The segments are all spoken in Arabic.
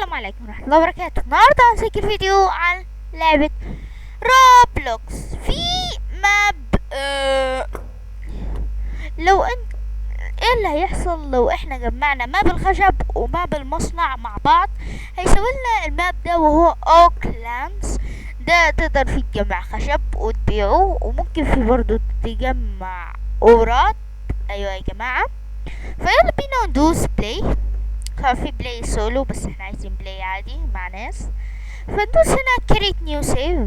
السلام عليكم ورحمة الله وبركاته. النهاردة هنسجل فيديو عن لعبة روبلوكس في ماب لو انت ايه اللي هيحصل لو احنا جمعنا ماب الخشب وماب المصنع مع بعض. هيسوي لنا الماب ده وهو اوكلاندز. ده تقدر فيه تجمع خشب وتبيعه، وممكن فيه برضو تجمع اورات. ايوه يا جماعة، فيلا بينا ندوس بلاي. كان في بلاي سولو بس احنا عايزين بلاي عادي مع ناس، فندوس هنا كريت نيو سيف.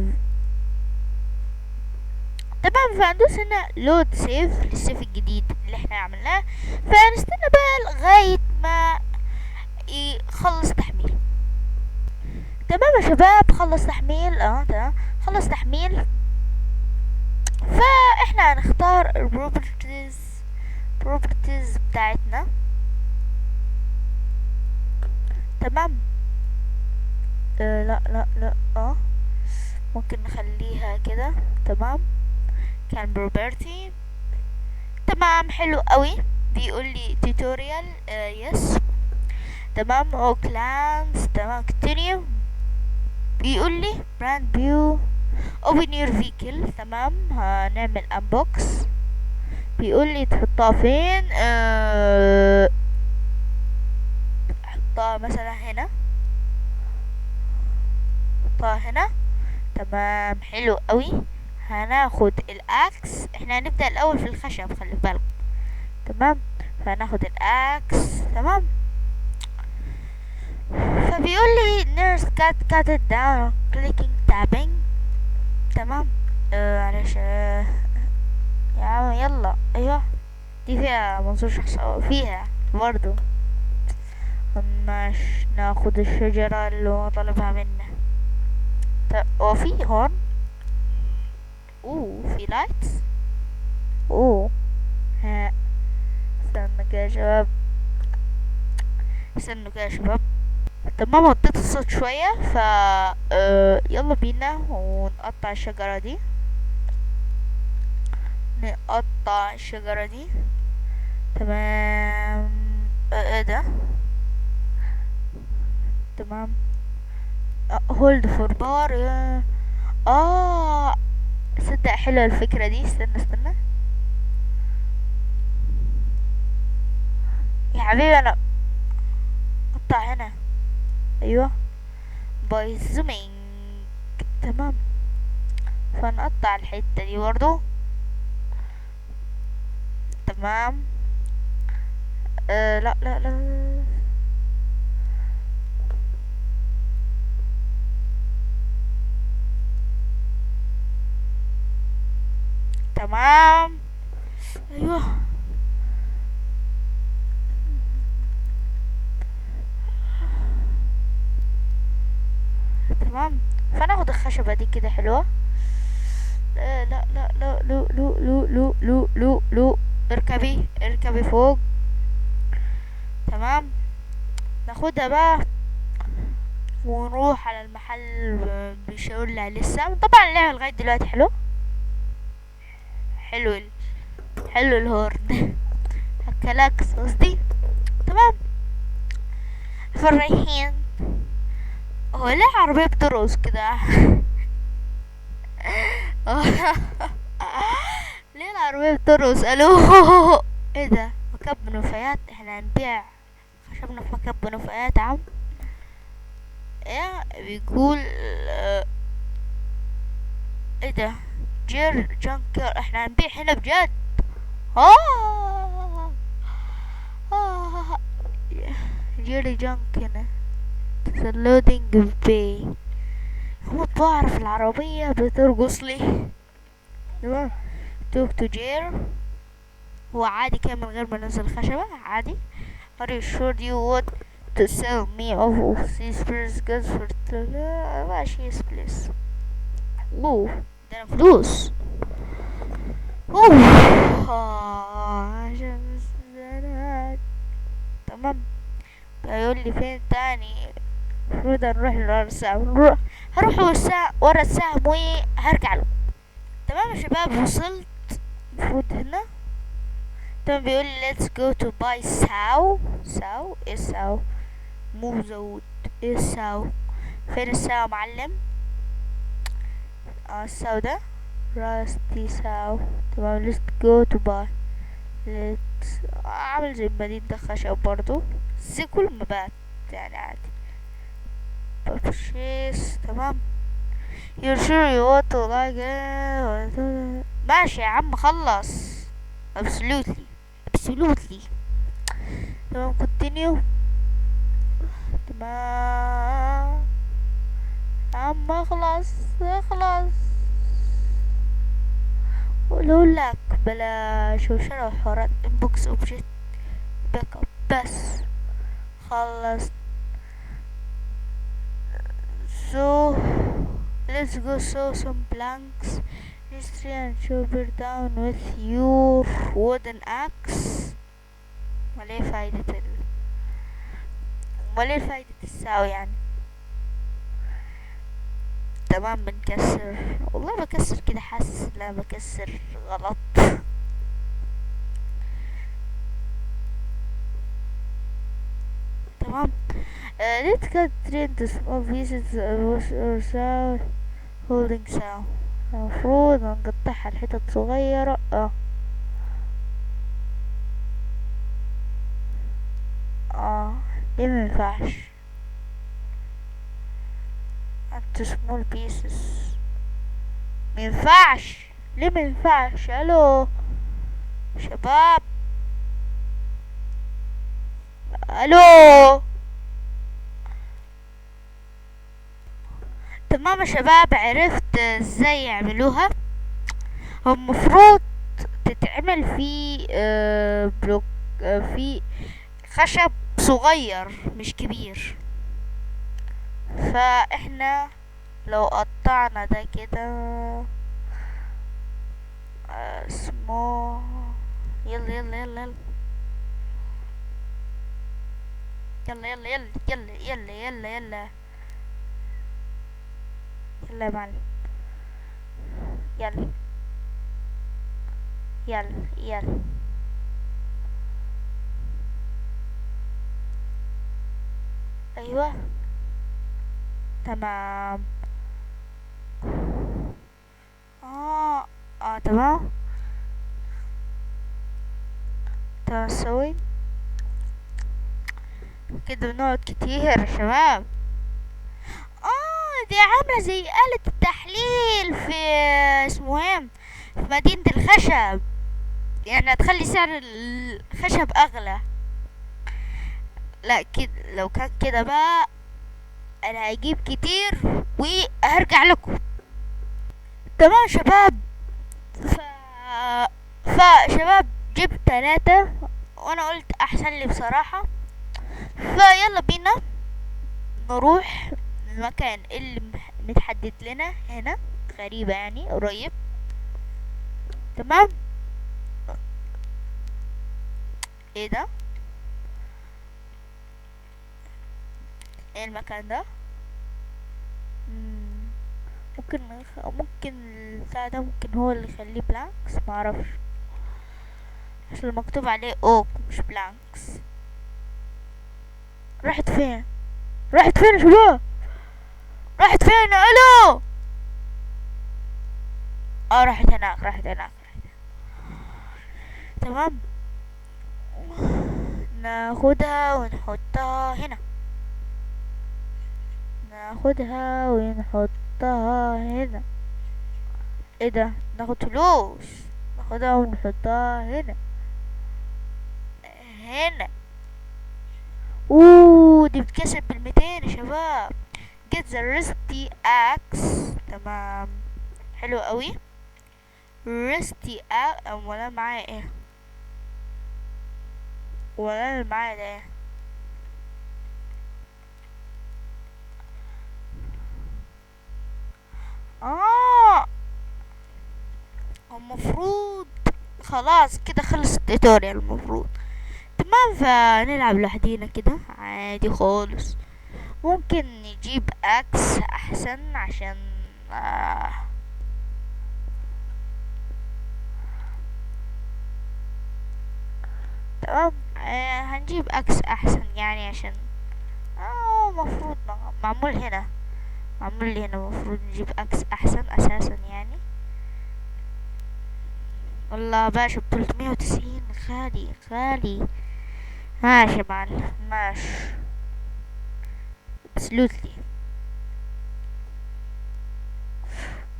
تمام، فندوس هنا لود سيف للسيف الجديد اللي احنا عملناه. فنستنى بقى لغاية ما يخلص تحميل. تمام يا شباب، خلص تحميل. تمام، خلص تحميل. فاحنا هنختار البروبرتيز بتاعتنا. تمام. لا لا لا ممكن نخليها كده. تمام، كان بروبرتي. تمام، حلو قوي. بيقول لي توتوريال يس. تمام، او كلانز. تمام، كونتينيو. بيقول لي براند فيو اوبن يور فيكل. تمام، هنعمل انبوكس. بيقول لي تحطها فين. احطها مثلا هنا، احطها هنا. تمام، حلو قوي. هناخد الاكس. احنا هنبدأ الاول في الخشب، خلي بالك. تمام، فهناخد الاكس. تمام، فبيقول لي nurse cut it down clicking tapping. تمام. معلش. يا عم يلا. ايوه، دي فيها منظور شخص فيها برضو. مش ناخد الشجرة اللي هو طلبها منا. وفي هون في لايتس. ها، استنى كده يا شباب، استنوا كده يا شباب. تمام، وطيت الصوت شوية. يلا بينا ونقطع الشجرة دي. نقطع الشجرة دي. تمام. ايه ده؟ تمام، هولد فور بار. صدق حلوة الفكرة دي. استنى يا حبيبي، انا اقطع هنا. ايوه، باي زومينج. تمام، فنقطع الحتة دي برضو. تمام. لا لا لا. تمام. ايوه، تمام. فناخد الخشبة دي كده حلوة. لا لا لا لا لو لو لو لو لو لو لو اركبي فوق. تمام، ناخدها بقى ونروح على المحل. بيشاور لها لسه. طبعا اللعبة لغاية دلوقتي حلو. حلو حلو الهورن. هكلاكس قصدي. تمام، فالرايحين. هو ليه عربية بترقص كده؟ ليه العربية بترقص؟ الو. ايه ده؟ مكب نفايات. احنا هنبيع خشبنا في مكب نفايات عم. ايه بيقول؟ ايه ده؟ جانكر. احنا هنبيع هنا بجد. آه آه جيري جانك هنا. اللودينج باي. هو بعرف العربية بترقص لي. تمام، توك تو جير. هو عادي كده من غير ما ننزل خشبة عادي. Are you sure you want to sell me of these spirits goods for ماشي يس بليز. ده أنا فلوس. تمام، هيقول لي فين تاني. المفروض نروح ورا السهم. هروح ورا السهم وهرجع له. تمام يا شباب، وصلت. المفروض هنا. تمام، بيقول لي let's go to buy ساو. ايه ساو؟ move the wood. ايه الساو؟ فين الساو معلم؟ الساو ده راستي ساو. تمام let's go to buy. عامل زي المدينة ده خشب برضو زي كل مبات يعني عادي. purchase. تمام. you're sure you want to like it. ماشي يا عم خلص. absolutely. تمام continue. تمام يا عم اخلص. قولوا لك بلا شوشرة وحوارات inbox object backup بس. خلص. So let's go sew some planks. History and chopper down with your wooden axe. امال ايه فايدة الساو يعني؟ تمام بنكسر. والله بكسر كده حاسس لا بكسر غلط. تمام. let's cut three into small pieces or so holding sound. المفروض نقطعها لحتت صغيرة. ليه مينفعش into small pieces؟ مينفعش. ليه مينفعش؟ الو شباب، الو. تمام يا شباب، عرفت ازاي يعملوها. هو المفروض تتعمل في بلوك، في خشب صغير مش كبير. فاحنا لو قطعنا ده كده اسمه يلا يلا يلا يلا يلا يلا يلا يلا يلا يلا يلا يلا يا معلم، يلا يلا يلا. ايوه تمام. تمام سوي كده بنقعد كتير يا شباب. دي عاملة زي آلة التحليل في اسمه ايه، في مدينة الخشب. يعني هتخلي سعر الخشب اغلى. لا كده لو كان كده بقى انا هجيب كتير وهرجع لكم. تمام شباب. ف... فشباب جبت 3 وانا قلت احسن لي بصراحة. فيلا بينا نروح المكان اللي متحدد لنا هنا. غريبة يعني قريب. تمام. ايه ده؟ ايه المكان ده؟ ممكن البتاع ده ممكن هو اللي يخليه بلانكس، معرفش عشان مكتوب عليه اوك مش بلانكس. راحت فين يا شباب؟ راحت فين؟ الو. راحت هناك. تمام. ناخدها ونحطها هنا. ايه ده؟ ناخد فلوس. ناخدها ونحطها هنا. دي بتكسب ب200 يا شباب. get the rusty axe. تمام حلو قوي. rusty axe. ولا معايا ايه؟ ولا انا معايا ده ايه؟ المفروض خلاص كده خلص التوتوريال المفروض. تمام. فنلعب لوحدينا كده عادي خالص. ممكن نجيب اكس احسن عشان تمام. هنجيب اكس احسن يعني عشان مفروض معمول هنا، معمول لي هنا. مفروض نجيب اكس احسن اساسا يعني. والله باشا ب390 غالي غالي. ماشي يا معلم ماشي. ابسولوتلي.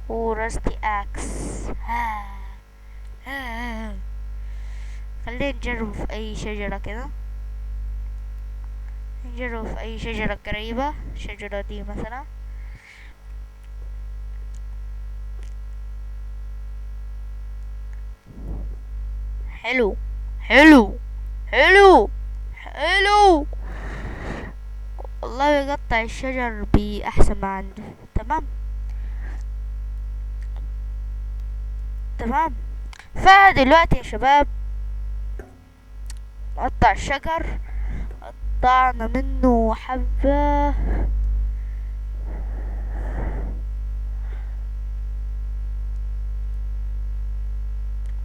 ورستي اكس. ها. خلينا نجرب في اي شجرة كده. نجرب في اي شجرة قريبة. الشجرة دي مثلا. حلو حلو حلو حلو. والله يقطع الشجر بأحسن ما عنده. تمام تمام. فدلوقتي يا شباب نقطع الشجر. قطعنا منه حبة.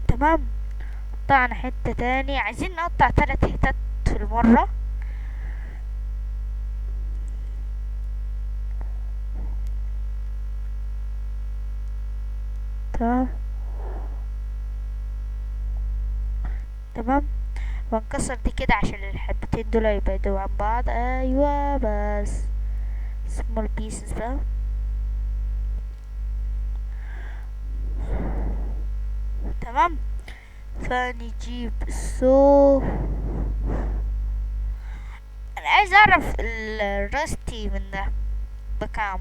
تمام. قطعنا حتة تاني. عايزين نقطع 3 حتت في المرة. تمام تمام. ونكسر دي كده عشان الحبتين دول يبعدوا عن بعض. ايوه بس small pieces بقى. تمام. فنجيب انا عايز اعرف الرستي من ده بكام.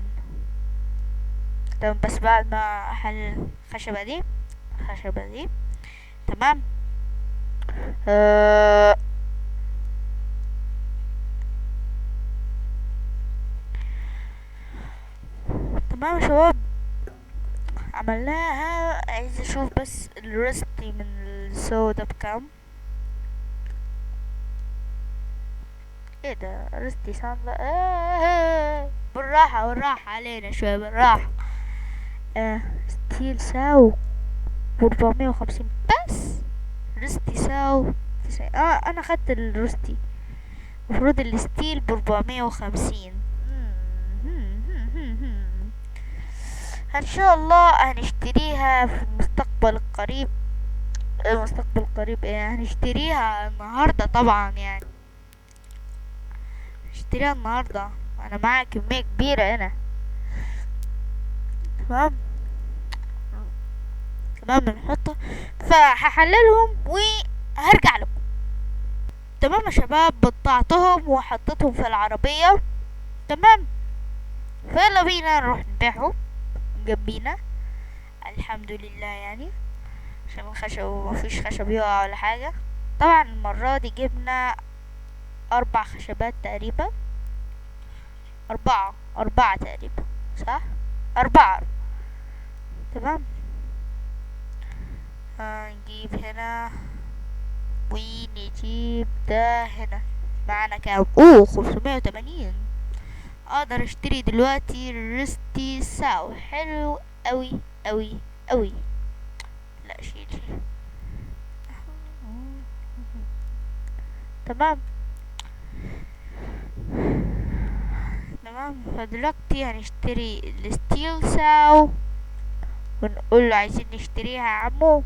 تمام. بس بعد ما احل الخشبة دي. الخشبة دي. تمام. تمام يا شباب عملناها. عايز اشوف بس الرستي من السودا بكام. ايه ده رستي صعبة. بالراحة بالراحة علينا شوية بالراحة. ستيل ساو ب450 بس. رستي ساو 90. انا خدت الرستي. المفروض الستيل ب450. ان شاء الله هنشتريها في المستقبل القريب. المستقبل القريب ايه، هنشتريها النهاردة طبعا يعني. اشتريها النهاردة. انا معايا كمية كبيرة هنا. تمام تمام. بنحطها. فهحللهم وهرجع لكم. تمام يا شباب قطعتهم وحطيتهم في العربية. تمام. فيلا بينا نروح نبيعهم جنبينا. الحمد لله يعني. عشان الخشب مفيش خشب يقع ولا حاجة. طبعا المرة دي جبنا 4 خشبات تقريبا. 4 تقريبا صح. 4. تمام. هنجيب هنا ونجيب ده هنا. معنا كام؟ 580. اقدر اشتري دلوقتي رستي ساو. حلو اوي اوي اوي. لا شيل. تمام تمام. فدلوقتي هنشتري الستيل ساو ونقول له عايزين نشتريها يا عمو.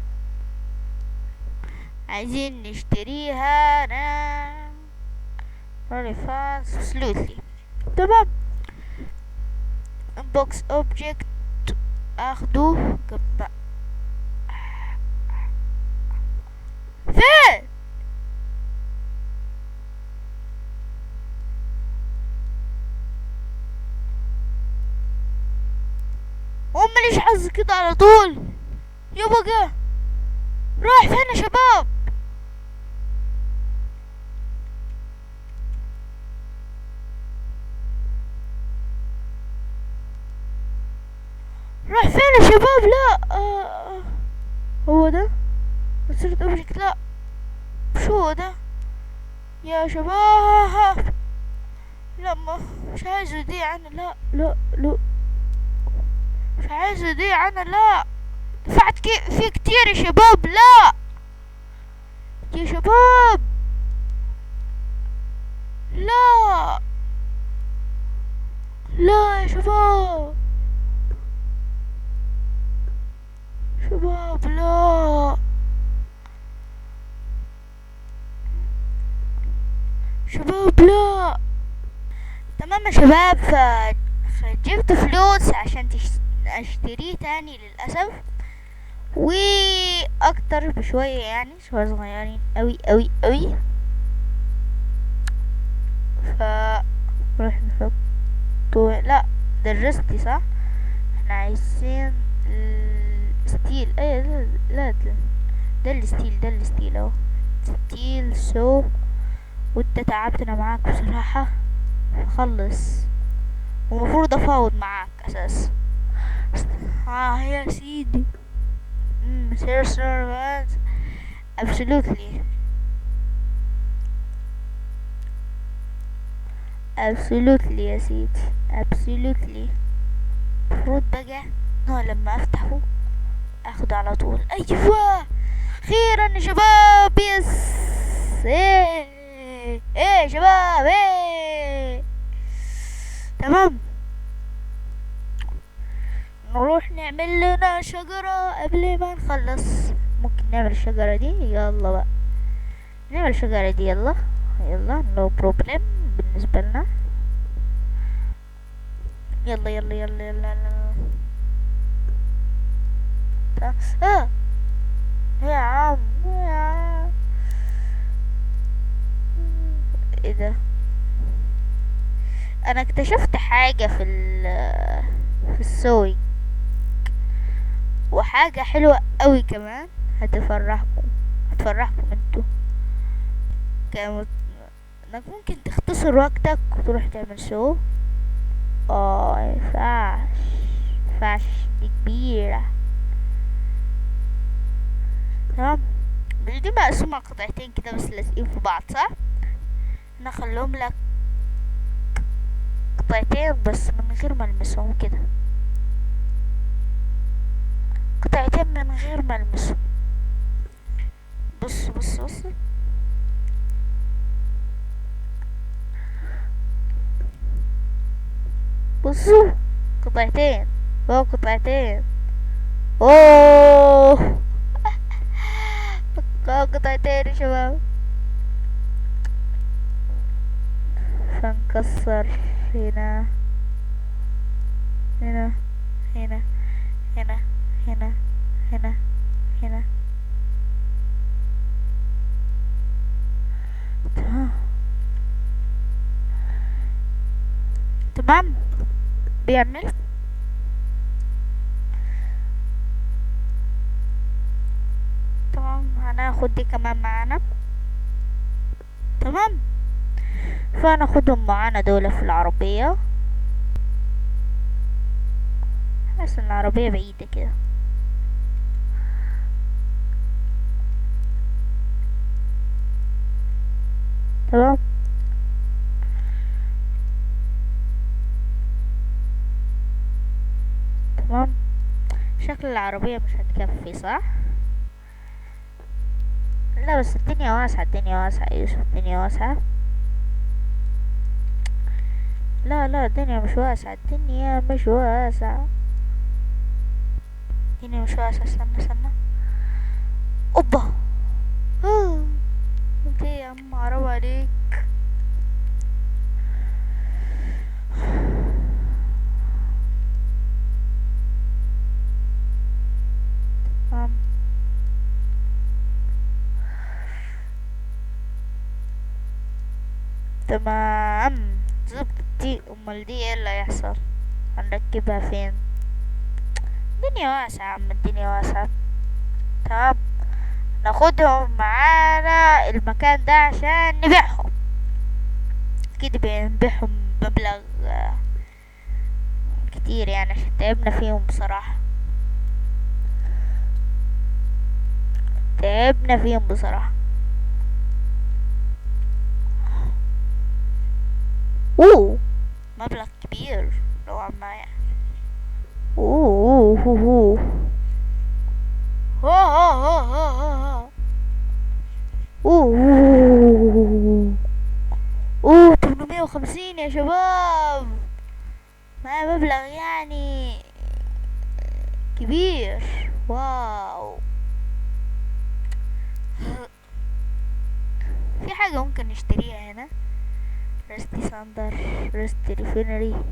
عايزين نشتريها فانس سلوتلي. تمام. انبوكس اوبجكت اخده جنب. فين ماليش حظ كده على طول. يابا جه. راح فين يا شباب؟ راح فين يا شباب؟ لا هو ده صرت اوبجكت. لا مش هو ده يا شباب. لا مش عايز يضيع انا. لا لا لا مش عايز يضيع انا. لا دفعت فيه كتير يا شباب. لا يا شباب. لا لا يا شباب، شباب لا، شباب لا. تمام يا شباب، فجبت فلوس عشان اشتريه تاني للأسف، واكتر بشوية يعني، شوية صغيرين اوي اوي اوي. ف نروح نحطه، لا ده الرستي صح، احنا عايزين الستيل، ايه لا لا ده الستيل، ده الستيل اهو، ستيل وانت تعبتنا معاك بصراحة، خلص، ومفروض افاوض معاك اساس. يا سيدي. sir absolutely absolutely يا سيدي absolutely. المفروض بقى انه لما افتحه اخده على طول. ايوه اخيرا يا شباب، يس، ايه ايه يا شباب، ايه تمام. نروح نعمل لنا شجرة قبل ما نخلص. ممكن نعمل الشجرة دي، يلا بقى نعمل الشجرة دي، يلا يلا، نو بروبلم بالنسبة لنا. يلا يلا يلا يلا, يلا. اه يا عم يا عم، ايه ده؟ انا اكتشفت حاجة في السوي، وحاجة حلوة قوي كمان، هتفرحكم انتوا كم... انك ممكن تختصر وقتك وتروح تعمل شو. مينفعش دي كبيرة. تمام، مش دي مقسومة قطعتين كده بس لازقين في بعض صح؟ انا اخليهم لك قطعتين بس من غير ما المسهم كده، قطعتين من غير ما المسهم. بص بص بص، بصوا قطعتين، قطعتين، اوه قطعتين يا شباب. فنكسر هنا هنا هنا هنا هنا هنا هنا. تمام بيعمل. تمام هناخد دي كمان معانا. تمام، فناخدهم معانا دول في العربية. حاسس ان العربية بعيدة كده. تمام، تمام، شكل العربية مش هتكفي صح؟ لا بس الدنيا واسعة، الدنيا واسعة يا يوسف، الدنيا واسعة. لا لا الدنيا مش واسعة، الدنيا مش واسعة، الدنيا مش واسعة. استنى اوبا، انت يا عم حرام عليك. تمام، تمام زبط. دي امال دي ايه اللي هيحصل؟ هنركبها فين؟ الدنيا واسعة يا عم، الدنيا واسعة. تمام، ناخدهم معانا المكان ده عشان نبيعهم. اكيد بنبيعهم بمبلغ كتير يعني، عشان تعبنا فيهم بصراحة، تعبنا فيهم بصراحة. اوه مبلغ كبير نوعا ما يعني. اوه اوه اوه اوه 850 يا شباب. معايا مبلغ يعني كبير. واو. في حاجة ممكن نشتريها هنا. ريستي ساندر، ريستي ريفينري.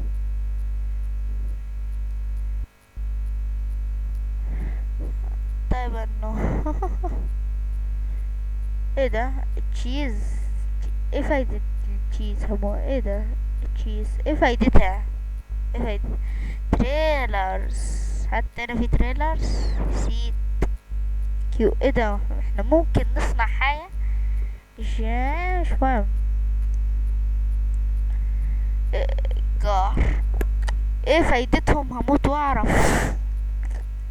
طيب انه ايه ده التشيز؟ ايه فايدة التشيز؟ هو ايه ده التشيز؟ ايه فايدتها؟ ايه فايدة تريلرز؟ حتى هنا في تريلرز. سيت كيو. ايه ده؟ احنا ممكن نصنع حاجة؟ مش فاهم. جار. ايه فايدتهم؟ هموت واعرف.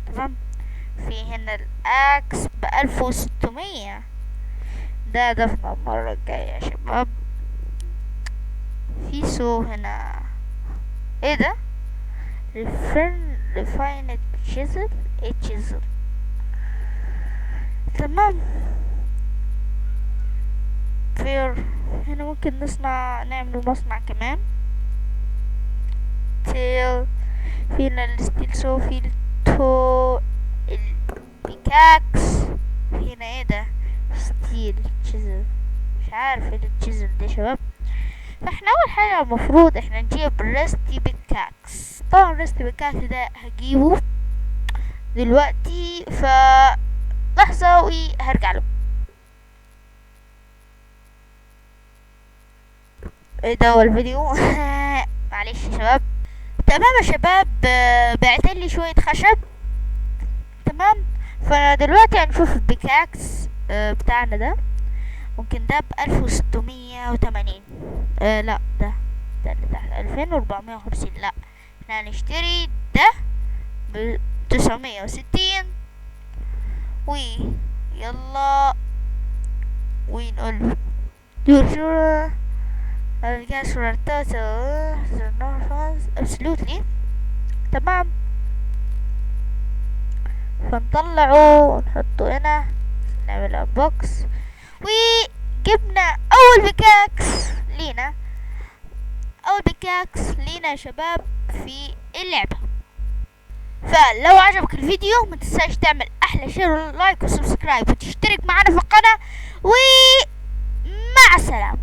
تمام. في هنا الاكس ب1600. ده دفنا المرة الجاية يا شباب. في سو هنا. ايه ده؟ ريفايند تشيزل. ايه تشيزل؟ تمام. فير. هنا ممكن نعمل مصنع كمان. تيل. فينا الستيل سو. في التو البيكاكس. هنا ايه ده؟ ستيل تشيزل. مش عارف ايه التشيزل ده يا شباب. فاحنا اول حاجة المفروض احنا نجيب ريستي بيكاكس. طبعا ريستي بيكاكس ده هجيبه دلوقتي، ف لحظة وهرجع له. ايه ده هو الفيديو؟ معلش يا شباب. تمام يا شباب. بعتلي شوية خشب. تمام. فدلوقتي هنشوف البيكاكس بتاعنا ده. ممكن ده ب1680. لا ده اللي تحت 2450. لا احنا هنشتري ده ب960. يلا ونقول له الجاس for total funds absolutely. تمام. فنطلعه ونحطه هنا، نعمل بوكس. وجبنا اول بيكاكس لينا. اول بيكاكس لينا يا شباب في اللعبة. فلو عجبك الفيديو ما تنساش تعمل احلى شير ولايك وسبسكرايب وتشترك معنا في القناة. ومع السلامة.